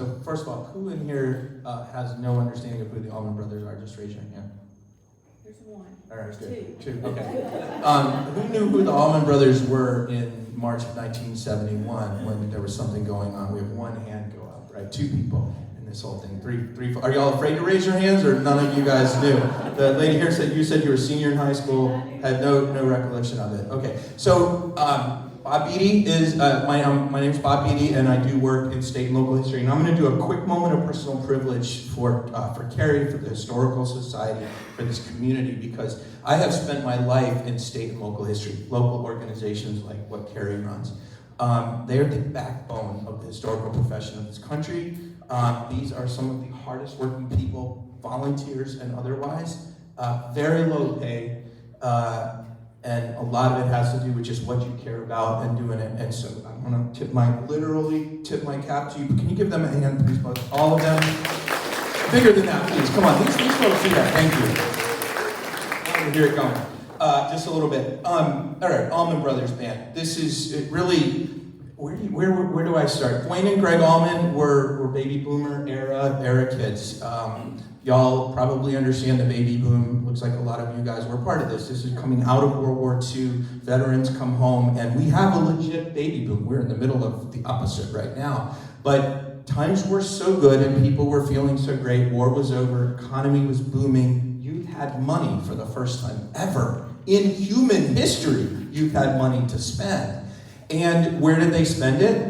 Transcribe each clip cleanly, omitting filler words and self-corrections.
So first of all, who in here has no understanding of who the Allman Brothers are? Just raise your hand. There's one. All right, good. Two. Okay. Who knew who the Allman Brothers were in March of 1971 when there was something going on? We have one hand go up, right? Two people in this whole thing. Three. Are y'all afraid to raise your hands, or none of you guys knew? The lady here said you were a senior in high school, had no recollection of it. Okay. So Bob Beatty is my name's Bob Beatty, and I do work in state and local history. And I'm going to do a quick moment of personal privilege for Carrie, for the Historical Society, for this community, because I have spent my life in state and local history, local organizations like what Carrie runs. They're the backbone of the historical profession of this country. These are some of the hardest working people, volunteers and otherwise. Very low pay. And a lot of it has to do with just what you care about and doing it. And so I want to literally tip my cap to you. But can you give them a hand, please, folks? All of them. Bigger than that, please. Come on, these folks do that. Thank you. I want to hear it going. Just a little bit. All right, Allman Brothers Band. This is really, where do I start? Duane and Greg Allman were baby boomer era kids. Y'all probably understand the baby boom. Looks like a lot of you guys were part of this. This is coming out of World War II. Veterans come home, and we have a legit baby boom. We're in the middle of the opposite right now. But times were so good, and people were feeling so great. War was over. Economy was booming. Youth had money for the first time ever in human history. Youth had money to spend. And where did they spend it?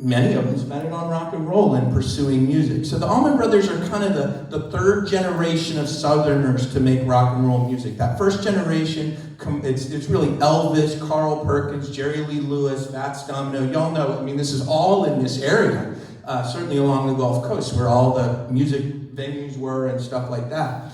Many of them spent it on rock and roll and pursuing music. So the Allman Brothers are kind of the third generation of Southerners to make rock and roll music. That first generation, it's really Elvis, Carl Perkins, Jerry Lee Lewis, Fats Domino. Y'all know, I mean, this is all in this area, certainly along the Gulf Coast where all the music venues were and stuff like that.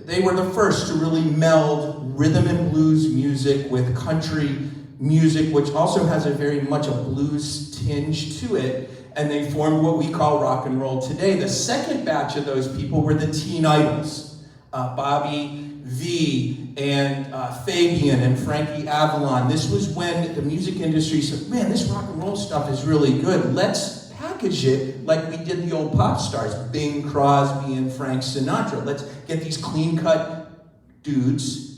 They were the first to really meld rhythm and blues music with country music, which also has a very much a blues tinge to it, and they formed what we call rock and roll today. The second batch of those people were the teen idols, Bobby V and Fabian and Frankie Avalon. This was when the music industry said, man, this rock and roll stuff is really good. Let's package it like we did the old pop stars, Bing Crosby and Frank Sinatra. Let's get these clean-cut dudes.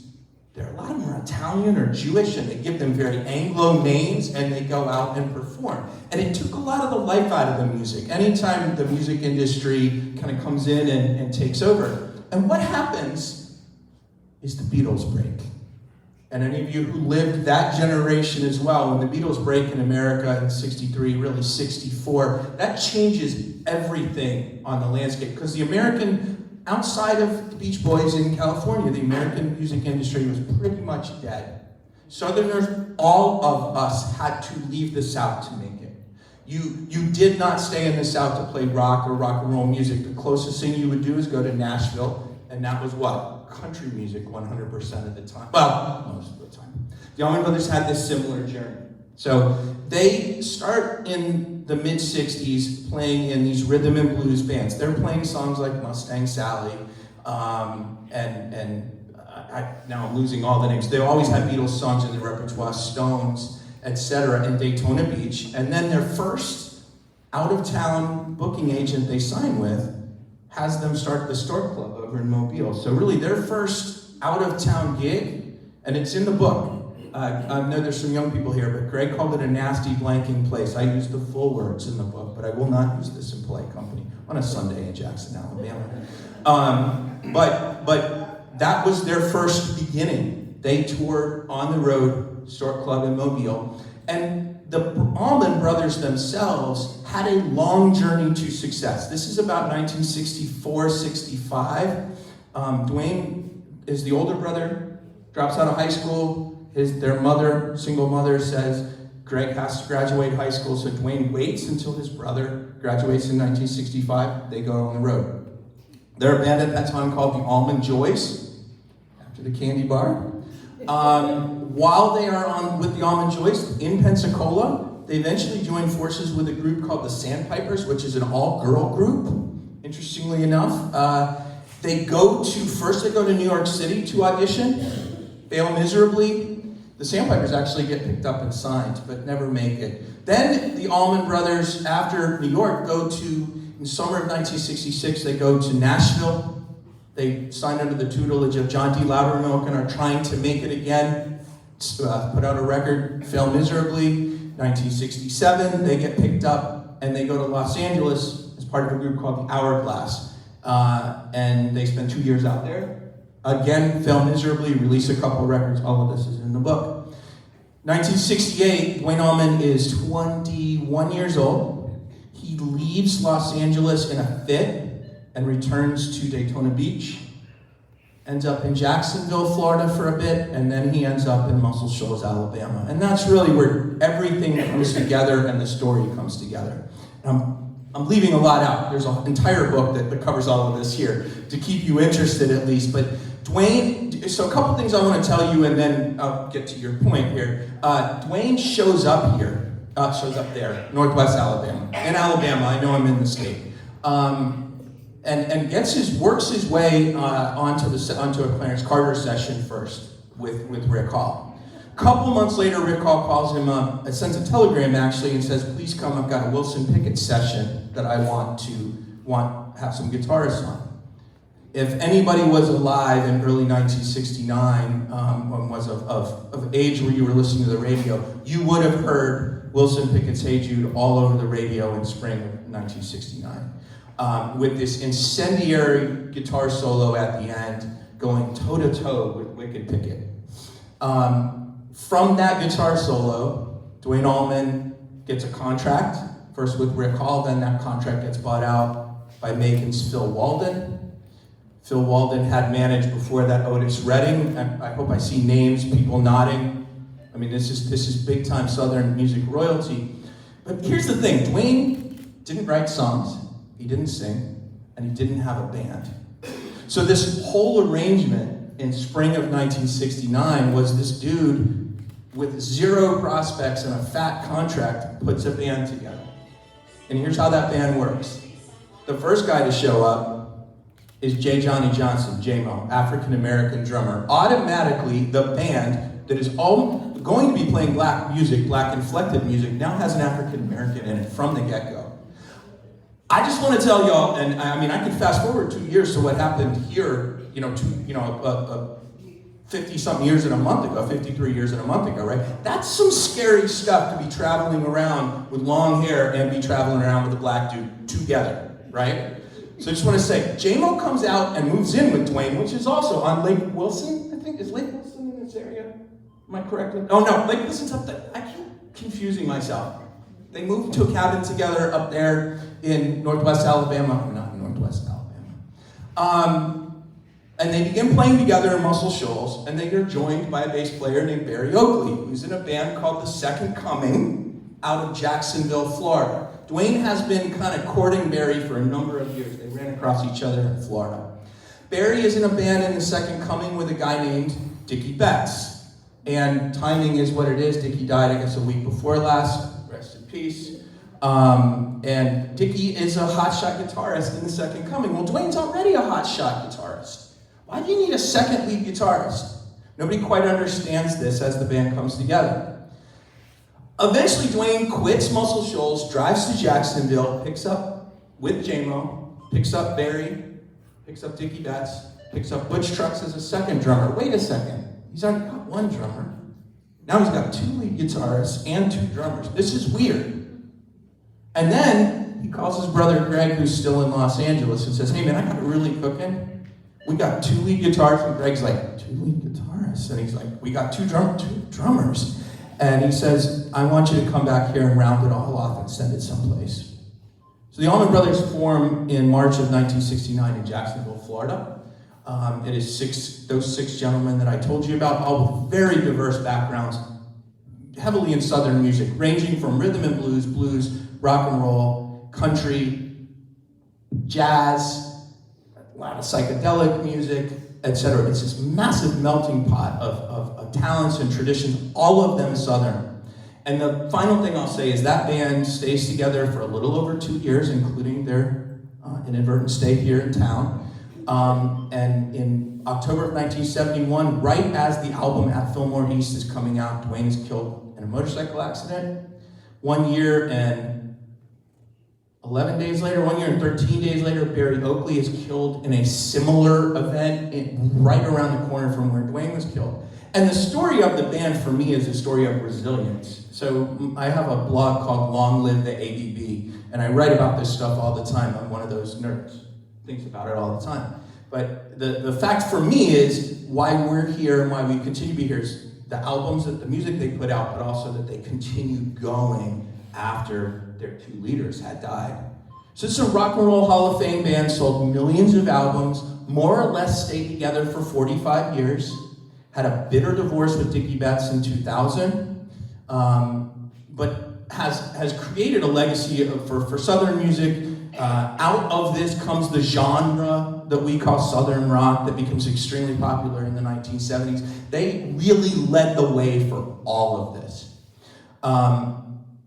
A lot of them are Italian or Jewish, and they give them very Anglo names, and they go out and perform. And it took a lot of the life out of the music. Anytime the music industry kind of comes in and takes over. And what happens is the Beatles break. And any of you who lived that generation as well, when the Beatles break in America in 63, really 64, that changes everything on the landscape. Because the American, outside of the Beach Boys in California, the American music industry was pretty much dead. Southerners, all of us had to leave the South to make it. You did not stay in the South to play rock or rock and roll music. The closest thing you would do is go to Nashville, and that was what? Country music 100% of the time. Well, most of the time. The Allman Brothers had this similar journey. So they start in the mid-60s playing in these rhythm and blues bands. They're playing songs like Mustang Sally, now I'm losing all the names. They always had Beatles songs in their repertoire, Stones, etc., in Daytona Beach. And then their first out-of-town booking agent they sign with has them start the Stork Club over in Mobile. So really their first out-of-town gig, and it's in the book. I know there's some young people here, but Greg called it a nasty blanking place. I use the full words in the book, but I will not use this in polite company on a Sunday in Jackson, Alabama. But that was their first beginning. They toured on the road, Stork Club in Mobile, and the Allman Brothers themselves had a long journey to success. This is about 1964, 65. Duane is the older brother, drops out of high school. Their mother, single mother, says Greg has to graduate high school, so Duane waits until his brother graduates in 1965. They go on the road. They're a band at that time called the Allman Joys, after the candy bar. While they are with the Allman Joys in Pensacola, they eventually join forces with a group called the Sandpipers, which is an all-girl group, interestingly enough. They go to New York City to audition, fail miserably. The Sandpipers actually get picked up and signed, but never make it. Then the Allman Brothers, after New York, in summer of 1966, they go to Nashville. They sign under the tutelage of John D. Loudermilk and are trying to make it again. Put out a record, fail miserably. 1967, they get picked up and they go to Los Angeles as part of a group called the Hourglass. And they spend 2 years out there. Again, fail miserably, release a couple records. All of this is in the book. 1968, Duane Allman is 21 years old. He leaves Los Angeles in a fit and returns to Daytona Beach. Ends up in Jacksonville, Florida for a bit, and then he ends up in Muscle Shoals, Alabama. And that's really where everything comes together and the story comes together. I'm leaving a lot out. There's an entire book that covers all of this here to keep you interested at least. But Duane, so a couple things I want to tell you and then I'll get to your point here. Duane shows up there, Northwest Alabama. In Alabama, I know I'm in the state. And works his way onto a Clarence Carter session first with Rick Hall. A couple months later, Rick Hall calls him up, sends a telegram actually, and says, "Please come. I've got a Wilson Pickett session that I want to have some guitarists on." If anybody was alive in early 1969, was of age where you were listening to the radio, you would have heard Wilson Pickett's "Hey Jude" all over the radio in spring of 1969. With this incendiary guitar solo at the end, going toe-to-toe with Wicked Pickett. From that guitar solo, Duane Allman gets a contract, first with Rick Hall, then that contract gets bought out by Macon's Phil Walden. Phil Walden had managed before that Otis Redding. I hope I see names, people nodding. I mean, this is big-time Southern music royalty. But here's the thing, Duane didn't write songs, he didn't sing, and he didn't have a band. So this whole arrangement in spring of 1969 was this dude with zero prospects and a fat contract puts a band together. And here's how that band works. The first guy to show up is J. Johnny Johnson, J-Mo, African-American drummer. Automatically, the band that is all going to be playing black music, black inflected music, now has an African-American in it from the get-go. I just want to tell y'all, and I mean, I could fast forward 2 years to what happened here, 50-something years and a month ago, 53 years and a month ago, right? That's some scary stuff to be traveling around with long hair and be traveling around with a black dude together, right? So I just want to say, J-Mo comes out and moves in with Duane, which is also on Lake Wilson, I think. Is Lake Wilson in this area? Am I correct? Oh no, Lake Wilson's up there. I keep confusing myself. They moved to a cabin together up there in Northwest Alabama. Not in Northwest Alabama. And they begin playing together in Muscle Shoals, and they are joined by a bass player named Barry Oakley, who's in a band called The Second Coming out of Jacksonville, Florida. Duane has been kind of courting Barry for a number of years. They ran across each other in Florida. Barry is in a band in The Second Coming with a guy named Dickie Betts. And timing is what it is. Dickie died, I guess, a week before last. Rest in peace. And Dickie is a hotshot guitarist in The Second Coming. Well, Duane's already a hotshot guitarist. Why do you need a second lead guitarist? Nobody quite understands this as the band comes together. Eventually, Duane quits Muscle Shoals, drives to Jacksonville, picks up with J-Mo, picks up Barry, picks up Dickie Betts, picks up Butch Trucks as a second drummer. Wait a second, he's already got one drummer. Now he's got two lead guitarists and two drummers. This is weird. And then he calls his brother Greg, who's still in Los Angeles, and says, "Hey man, I got it really cooking. We got two lead guitars." And Greg's like, "Two lead guitarists?" And he's like, "We got two drummers." And he says, "I want you to come back here and round it all off and send it someplace." So the Allman Brothers form in March of 1969 in Jacksonville, Florida. It is those six gentlemen that I told you about, all with very diverse backgrounds, heavily in Southern music, ranging from rhythm and blues, rock and roll, country, jazz, a lot of psychedelic music, etc. It's this massive melting pot of talents and traditions, all of them Southern. And the final thing I'll say is that band stays together for a little over 2 years, including their inadvertent stay here in town. And in in October of 1971, right as the album At Fillmore East is coming out, Duane is killed in a motorcycle accident. 1 year and 11 days later, 1 year and 13 days later, Barry Oakley is killed in a similar event right around the corner from where Duane was killed. And the story of the band for me is a story of resilience. So I have a blog called Long Live the ABB, and I write about this stuff all the time. I'm one of those nerds, thinks about it all the time. But the fact for me is why we're here and why we continue to be here is the albums, the music they put out, but also that they continued going after their two leaders had died. So it's a rock and roll Hall of Fame band, sold millions of albums, more or less stayed together for 45 years, had a bitter divorce with Dickie Betts in 2000, but has created a legacy for Southern music. Out of this comes the genre that we call Southern rock that becomes extremely popular in the 1970s. They really led the way for all of this.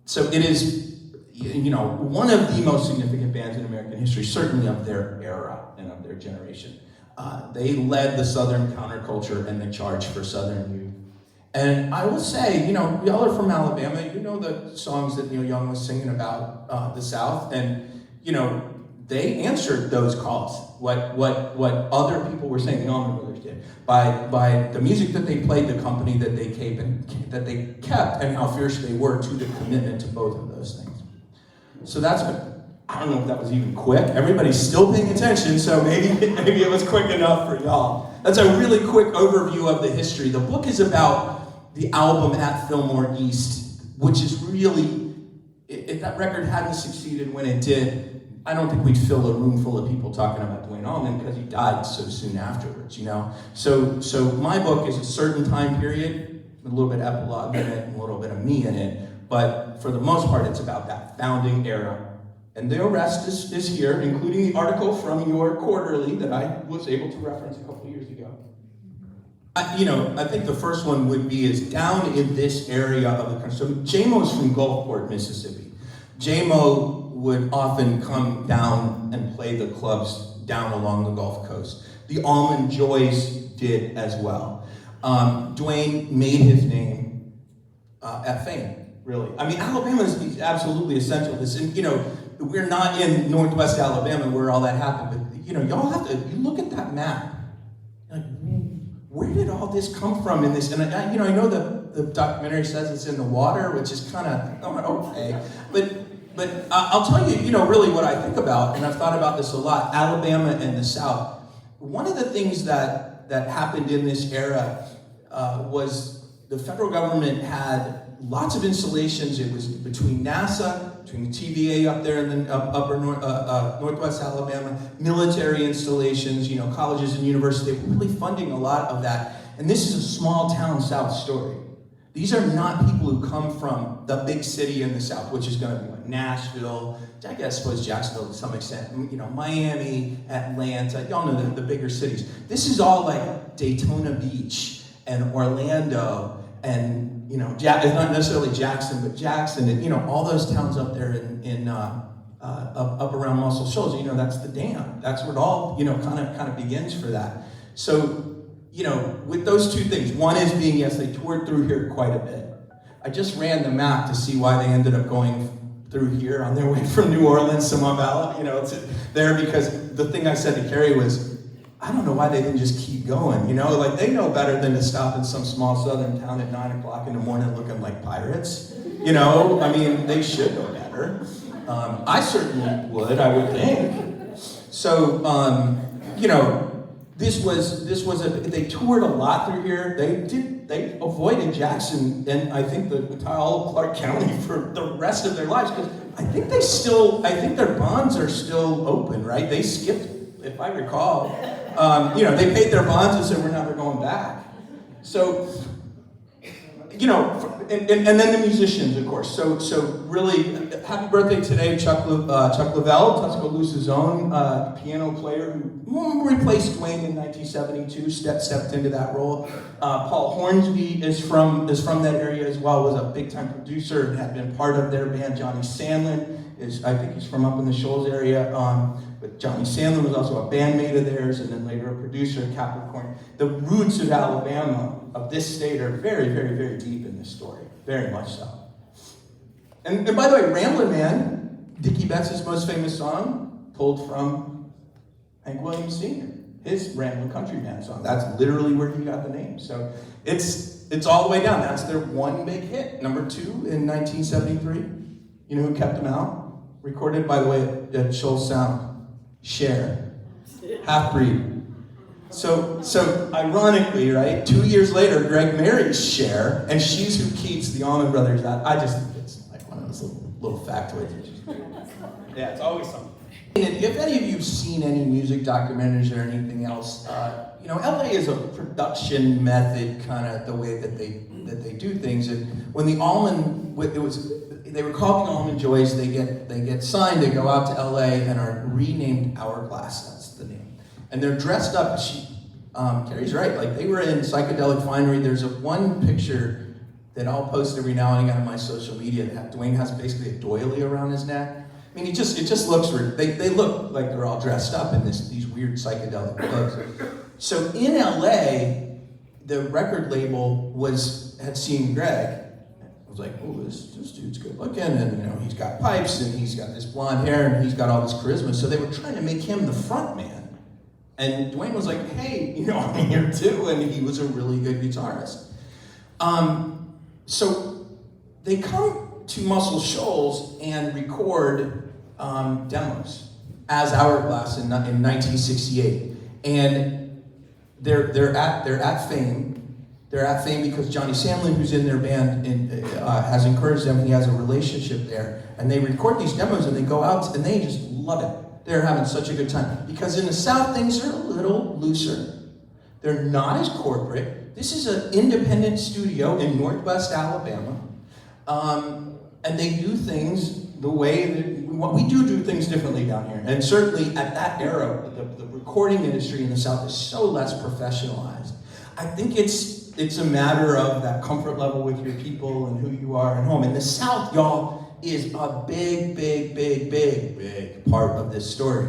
So it is, one of the most significant bands in American history, certainly of their era and of their generation. They led the Southern counterculture and the charge for Southern youth. And I will say, y'all are from Alabama, you know the songs that Neil Young was singing about the South, and they answered those calls. What other people were saying, the Allman Brothers did, by the music that they played, the company that they kept, and how fierce they were to the commitment to both of those things. So I don't know if that was even quick. Everybody's still paying attention, so maybe it was quick enough for y'all. That's a really quick overview of the history. The book is about the album At Fillmore East, which is really, if that record hadn't succeeded when it did, I don't think we'd fill a room full of people talking about Duane Allman because he died so soon afterwards, So my book is a certain time period, with a little bit of epilogue in it, and a little bit of me in it, but for the most part, it's about that founding era. And the rest is here, including the article from your quarterly that I was able to reference a couple years ago. I think the first one would be is down in this area of the country. So J-Mo's from Gulfport, Mississippi. J-Mo would often come down and play the clubs down along the Gulf Coast. The Allman Joys did as well. Duane made his name at fame, really. I mean, Alabama is absolutely essential. We're not in Northwest Alabama where all that happened, but y'all have to, you look at that map, like, where did all this come from in this? And I know the documentary says it's in the water, which is kind of, okay. But I'll tell you, really what I think about, and I've thought about this a lot, Alabama and the South. One of the things that happened in this era was the federal government had lots of installations. It was between NASA, between the TVA up there in the upper Northwest Alabama, military installations, colleges and universities. They were really funding a lot of that. And this is a small town South story. These are not people who come from the big city in the South, which is going to be like Nashville, I suppose Jacksonville to some extent, Miami, Atlanta, y'all know the bigger cities. This is all like Daytona Beach and Orlando and, it's not necessarily Jackson, but Jackson and, all those towns up there up around Muscle Shoals, that's the dam. That's where it all, kind of begins for that. So, with those two things, one is being, yes, they toured through here quite a bit. I just ran the map to see why they ended up going through here on their way from New Orleans to Mobella. It's there because the thing I said to Carrie was, I don't know why they didn't just keep going. Like they know better than to stop in some small southern town at 9 o'clock in the morning looking like pirates. They should know better. I certainly would, I would think. So, This was they toured a lot through here. They avoided Jackson and I think all of Clarke County for the rest of their lives because I think their bonds are still open, right? They skipped, if I recall. They paid their bonds and said we're never going back. So, and then the musicians, of course. So really, happy birthday today, Chuck Lavelle, Tuscaloosa's own piano player who replaced Duane in 1972, stepped into that role. Paul Hornsby is from that area as well, was a big-time producer and had been part of their band. Johnny Sandlin I think he's from up in the Shoals area. But Johnny Sandlin was also a bandmate of theirs, and then later a producer at Capricorn. The roots of Alabama, of this state, are very, very, very deep in this story. Very much so. And by the way, Ramblin' Man, Dickie Betts' most famous song, pulled from Hank Williams Sr., his Ramblin' Country Man song. That's literally where he got the name. So it's all the way down. That's their one big hit. Number 2 in 1973. You know who kept them out? Recorded, by the way, at Shoals Sound. Cher. Half-breed. So ironically, right, 2 years later, Greg marries Cher, and she's who keeps the Allman Brothers out. I just think it's like one of those little factoids. Yeah, it's always something. And if any of you have seen any music documentaries or anything else, LA is a production method, kind of the way that they do things. And when the Allman, they were called the Allman Joys. They get signed. They go out to LA and are renamed Hourglass. That's the name. And they're dressed up. Carrie's right. Like, they were in psychedelic finery. There's one picture that I'll post every now and again on my social media that Duane has basically a doily around his neck. I mean, it just looks weird. They look like they're all dressed up in these weird psychedelic clothes. So in LA, the record label had seen Greg. Was like, oh, this dude's good looking, and he's got pipes, and he's got this blonde hair, and he's got all this charisma. So they were trying to make him the front man. And Duane was like, hey, I'm here too, and he was a really good guitarist. So they come to Muscle Shoals and record demos as Hourglass in 1968, and they're at Fame. They're at Fame because Johnny Sandlin, who's in their band, has encouraged them. He has a relationship there. And they record these demos, and they go out, and they just love it. They're having such a good time. Because in the South, things are a little looser. They're not as corporate. This is an independent studio in Northwest Alabama. And they do things the way that we do things differently down here. And certainly at that era, the recording industry in the South is so less professionalized. I think it's a matter of that comfort level with your people and who you are at home. And the South, y'all, is a big, big, big, big, big part of this story.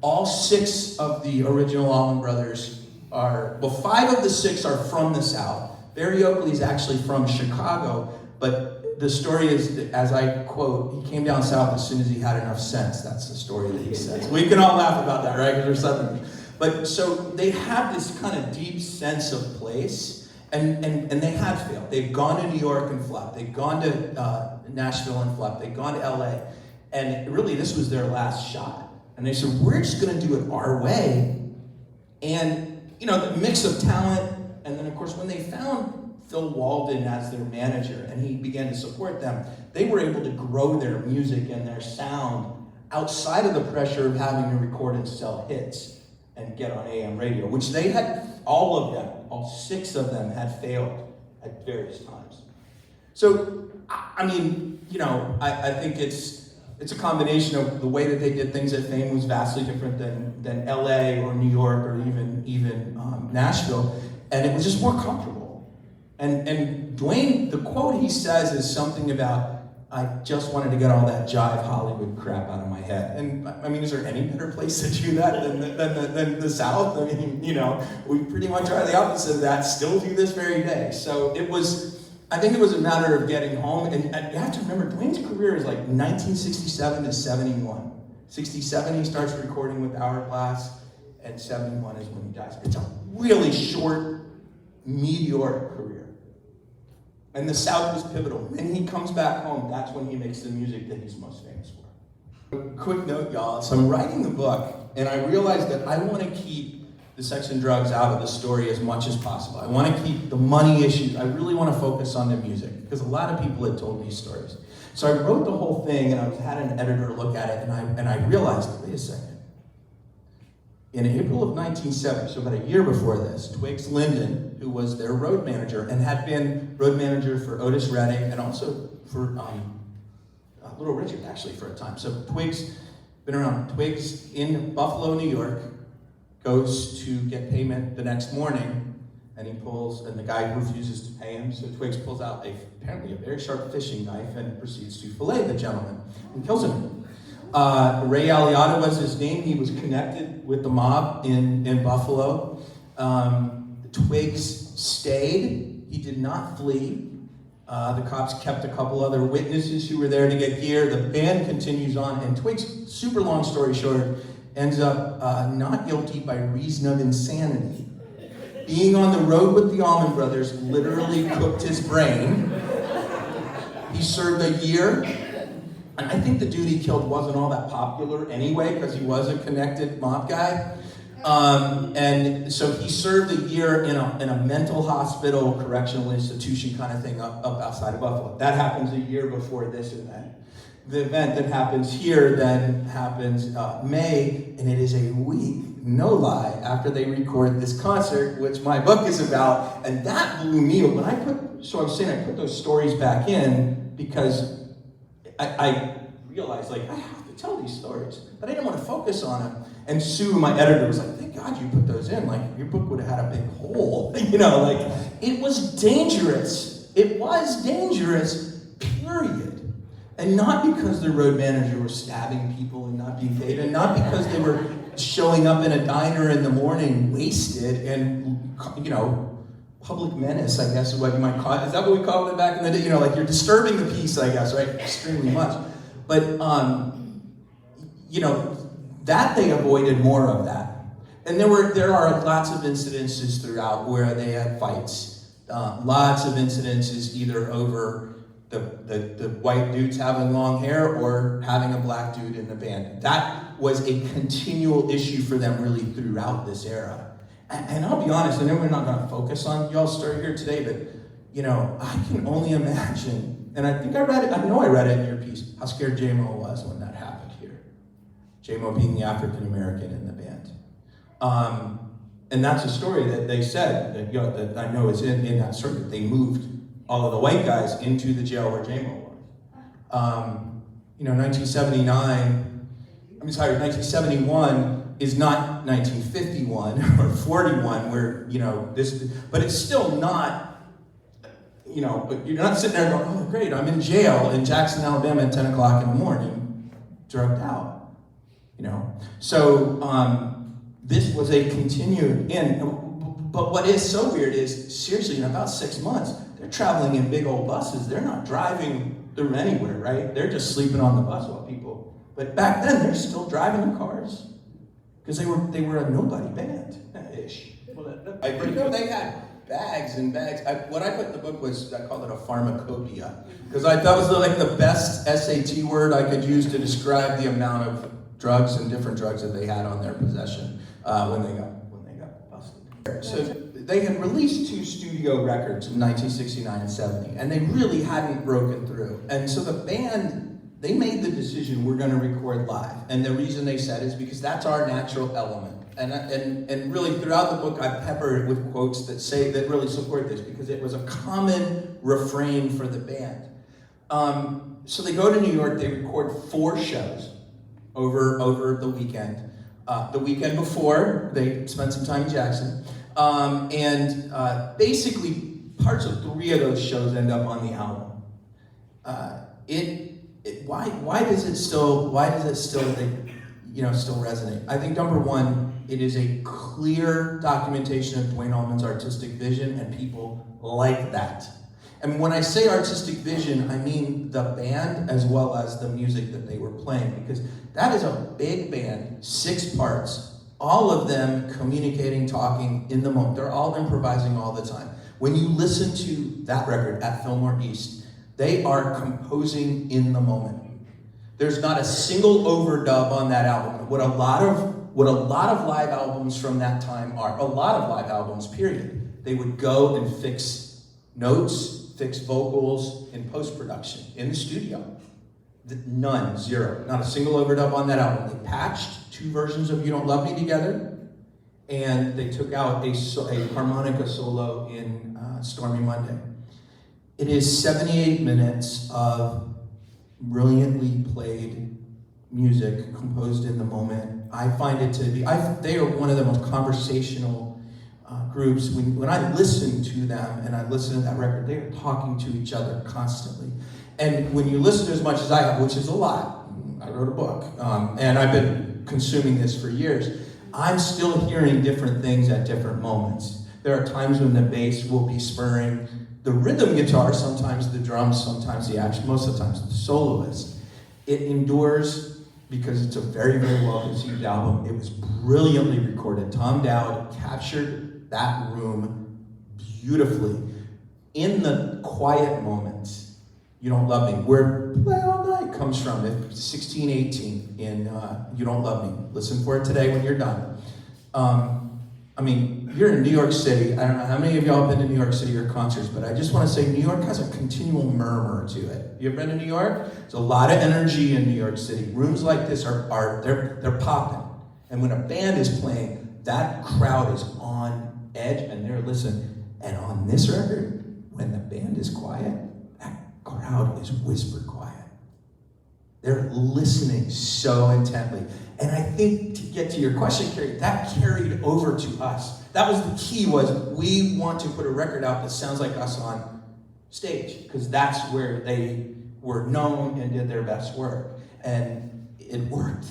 All 6 of the original Allman Brothers 5 of the 6 are from the South. Barry Oakley's actually from Chicago, but the story is, as I quote, he came down south as soon as he had enough sense. That's the story that he says. We can all laugh about that, right? Because there's something. But so they have this kind of deep sense of place. And they had failed. They've gone to New York and flopped. They've gone to Nashville and flopped. They've gone to LA. And really, this was their last shot. And they said, we're just going to do it our way. And, the mix of talent. And then, of course, when they found Phil Walden as their manager and he began to support them, they were able to grow their music and their sound outside of the pressure of having to record and sell hits and get on AM radio, which they had, all 6 of them had failed at various times. So, I think it's a combination of the way that they did things at Fame was vastly different than LA or New York or even Nashville, and it was just more comfortable. And Duane, the quote he says is something about, I just wanted to get all that jive Hollywood crap out of my head. And is there any better place to do that than the South? We pretty much are the opposite of that, still to this very day. So I think it was a matter of getting home. And you have to remember, Duane's career is like 1967 to 71. 67, he starts recording with Hourglass, and 71 is when he dies. It's a really short, meteoric career. And the South was pivotal. When he comes back home, that's when he makes the music that he's most famous for. Quick note, y'all. So I'm writing the book, and I realized that I want to keep the sex and drugs out of the story as much as possible. I want to keep the money issues. I really want to focus on the music, because a lot of people had told these stories. So I wrote the whole thing, and I had an editor look at it, and I realized, wait a second. In April of 1970, so about a year before this, Twiggs Linden, who was their road manager and had been road manager for Otis Redding and also for Little Richard, actually, for a time. So Twiggs, been around. Twiggs in Buffalo, New York, goes to get payment the next morning, and the guy refuses to pay him, so Twiggs pulls out apparently a very sharp fishing knife and proceeds to fillet the gentleman and kills him. Ray Aliotta was his name. He was connected with the mob in Buffalo. Twiggs stayed. He did not flee. The cops kept a couple other witnesses who were there to get gear. The band continues on, and Twiggs, super long story short, ends up not guilty by reason of insanity. Being on the road with the Allman Brothers literally cooked his brain. He served a year, and I think the dude he killed wasn't all that popular anyway, because he was a connected mob guy. And so he served a year in a mental hospital, correctional institution kind of thing up outside of Buffalo. That happens a year before this event. The event that happens here then happens May, and it is a week, no lie, after they record this concert, which my book is about, and that blew me away. I put those stories back in because I realized, like, I have to tell these stories, but I didn't want to focus on them. And Sue, my editor, was like, thank God you put those in. Like, your book would have had a big hole. Like, it was dangerous. It was dangerous, period. And not because the road manager was stabbing people and not being paid, and not because they were showing up in a diner in the morning wasted and, public menace, I guess is what you might call it. Is that what we called it back in the day? Like, you're disturbing the peace, I guess, right? Extremely much. But, that they avoided more of that. And there are lots of incidences throughout where they had fights. Lots of incidences either over the white dudes having long hair or having a black dude in the band. That was a continual issue for them really throughout this era. And I'll be honest, I know we're not going to focus on y'all's story here today, but, I can only imagine, and I think I read it in your piece, how scared J-Mo was when that happened here. J-Mo being the African-American in the band. And that's a story that they said, that I know is in that circuit. They moved all of the white guys into the jail where J-Mo was. 1971 is not 1951 or 41 where, but it's still not, you're not sitting there going, oh, great, I'm in jail in Jackson, Alabama at 10 o'clock in the morning, drugged out, So this was a continued, but what is so weird is, seriously, in about 6 months, they're traveling in big old buses. They're not driving through anywhere, right? They're just sleeping on the bus while people, but back then, they're still driving the cars. Because they were a nobody band-ish. They had bags and bags. What I put in the book was, I called it a pharmacopoeia. Because I thought it was like the best SAT word I could use to describe the amount of drugs and different drugs that they had on their possession when they got busted. So they had released 2 studio records in 1969 and 70, and they really hadn't broken through. And so the band, they made the decision, we're going to record live. And the reason they said is because that's our natural element. And really throughout the book, I pepper it with quotes that really support this, because it was a common refrain for the band. So they go to New York, they record 4 shows over the weekend. The weekend before, they spent some time in Jackson. Basically, parts of 3 of those shows end up on the album. Why does it still resonate? I think number one, it is a clear documentation of Duane Allman's artistic vision, and people like that. And when I say artistic vision, I mean the band as well as the music that they were playing, because that is a big band, 6 parts, all of them communicating, talking in the moment. They're all improvising all the time. When you listen to that record at Fillmore East, they are composing in the moment. There's not a single overdub on that album. What a lot of live albums from that time are, a lot of live albums, period. They would go and fix notes, fix vocals in post-production, in the studio. None, 0. Not a single overdub on that album. They patched 2 versions of You Don't Love Me together, and they took out a harmonica solo in Stormy Monday. It is 78 minutes of brilliantly played music composed in the moment. I find it to be, they are one of the most conversational groups. When I listen to them and I listen to that record, they are talking to each other constantly. And when you listen to as much as I have, which is a lot, I wrote a book, and I've been consuming this for years. I'm still hearing different things at different moments. There are times when the bass will be spurring the rhythm guitar, sometimes the drums, sometimes the action, most of the times the soloist. It endures because it's a very, very well-conceived album. It was brilliantly recorded. Tom Dowd captured that room beautifully. In the quiet moments, You Don't Love Me, where Play All Night comes from, 1618 in You Don't Love Me. Listen for it today when you're done. I mean, you're in New York City. I don't know how many of y'all have been to New York City or concerts, but I just want to say New York has a continual murmur to it. You ever been to New York? There's a lot of energy in New York City. Rooms like this they're popping. And when a band is playing, that crowd is on edge and they're listening. And on this record, when the band is quiet, that crowd is whisper quiet. They're listening so intently. And I think, to get to your question, Carrie, that carried over to us. That was the key, was we want to put a record out that sounds like us on stage, because that's where they were known and did their best work. And it worked.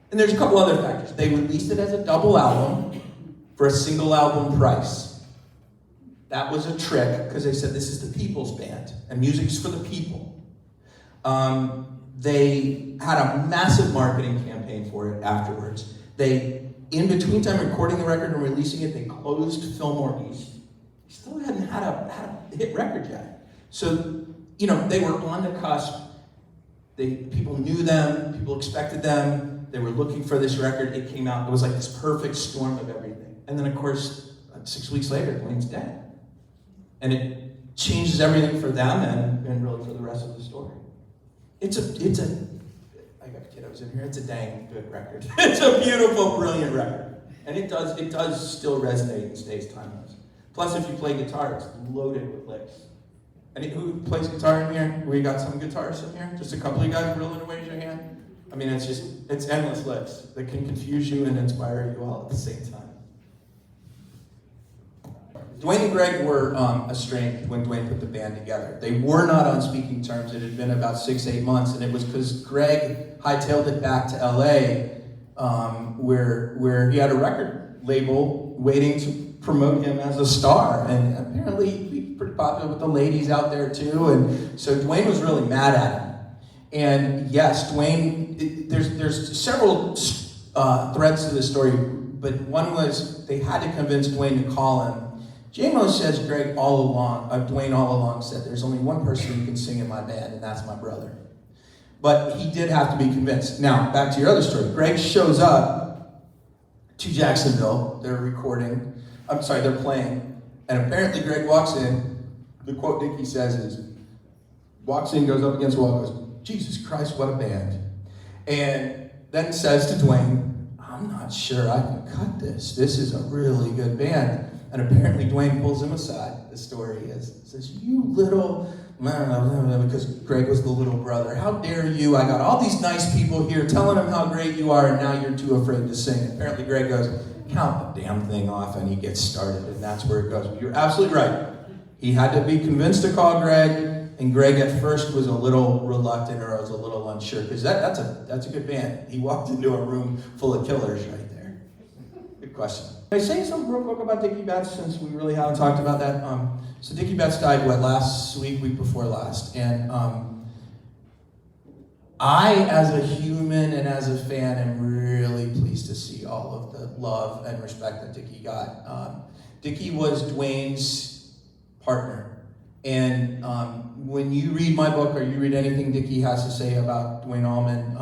And there's a couple other factors. They released it as a double album for a single album price. That was a trick, because they said this is the people's band, and music's for the people. They had a massive marketing campaign for it afterwards. They, in between time recording the record and releasing it, they closed Fillmore East. They still hadn't had a hit record yet. So, they were on the cusp. People knew them, people expected them. They were looking for this record. It came out. It was like this perfect storm of everything. And then, of course, 6 weeks later, Duane's dead. And it changes everything for them and really for the rest of the story. I got kiddos in here. It's a dang good record. It's a beautiful, brilliant record. And it does still resonate and stays timeless. Plus, if you play guitar, it's loaded with licks. Who plays guitar in here? We got some guitarists in here? Just a couple of you guys willing to raise your hand? I mean, it's endless licks that can confuse you and inspire you all at the same time. Duane and Greg were estranged when Duane put the band together. They were not on speaking terms. It had been about 6-8 months, and it was because Greg hightailed it back to LA, where he had a record label waiting to promote him as a star, and apparently he'd be pretty popular with the ladies out there too. And so Duane was really mad at him. And yes, Duane. There's several threads to this story, but one was they had to convince Duane to call him. J-Mo says Duane all along said, there's only one person who can sing in my band, and that's my brother. But he did have to be convinced. Now, back to your other story. Greg shows up to Jacksonville. They're playing. And apparently Greg walks in. The quote Dickie says is, walks in, goes up against the wall, goes, Jesus Christ, what a band. And then says to Duane, I'm not sure I can cut this. This is a really good band. And apparently Duane pulls him aside, the story is. Says, you little, because Greg was the little brother. How dare you? I got all these nice people here telling them how great you are, and now you're too afraid to sing. Apparently Greg goes, count the damn thing off, and he gets started, and that's where it goes. You're absolutely right. He had to be convinced to call Greg, and Greg at first was a little reluctant or was a little unsure, because that's a good band. He walked into a room full of killers right there. Good question. Can I say something real quick about Dickie Betts, since we really haven't talked about that? So Dickie Betts died, week before last. And I, as a human and as a fan, am really pleased to see all of the love and respect that Dickie got. Dickie was Duane's partner. And when you read my book or you read anything Dickie has to say about Duane Allman,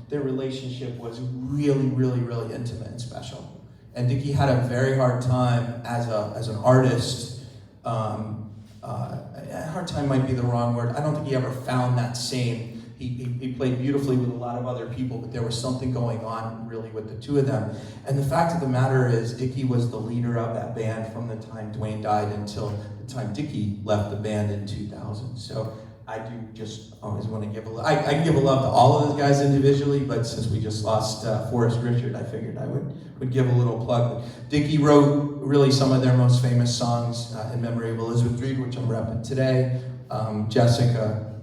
their relationship was really, really, really intimate and special. And Dickie had a very hard time as an artist. Hard time might be the wrong word. I don't think he ever found that same. He played beautifully with a lot of other people, but there was something going on really with the two of them. And the fact of the matter is, Dickie was the leader of that band from the time Duane died until the time Dickie left the band in 2000. So I do just always want to give a love. I can give a love to all of those guys individually, but since we just lost Forrest Richard, I figured I would give a little plug. Dickie wrote really some of their most famous songs in memory of Elizabeth Reed, which I'm repping today. Jessica,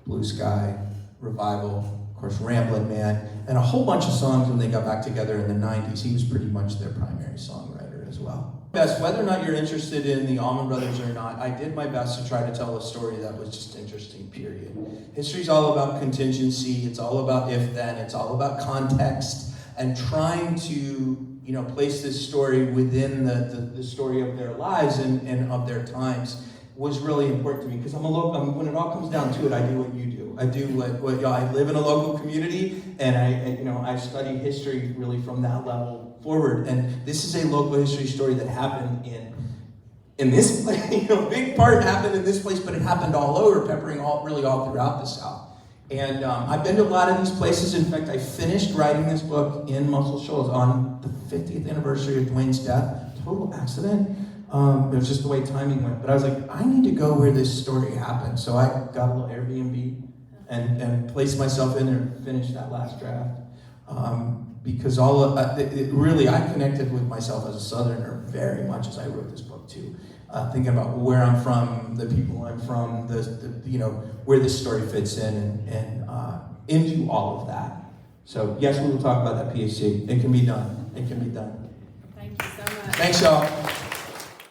Blue Sky, Revival, course, Ramblin' Man, and a whole bunch of songs when they got back together in the 90s. He was pretty much their primary songwriter as well. Yes, whether or not you're interested in the Allman Brothers or not, I did my best to try to tell a story that was just interesting, period. History's all about contingency, it's all about if-then, it's all about context, and trying to place this story within the story of their lives and of their times was really important to me, because I'm a local. When it all comes down to it, I do what you do. I do what I live in a local community, and I study history really from that level forward. And this is a local history story that happened in this place. Big part happened in this place, but it happened all over, peppering all throughout the South. And I've been to a lot of these places. In fact, I finished writing this book in Muscle Shoals on the 50th anniversary of Duane's death. Total accident. It was just the way timing went. But I was like, I need to go where this story happened. So I got a little Airbnb and placed myself in there and finished that last draft. Because really, I connected with myself as a Southerner very much as I wrote this book too. Thinking about where I'm from, the people I'm from, where this story fits in, and into all of that. So yes, we will talk about that PhD. It can be done. It can be done. Thank you so much. Thanks, y'all.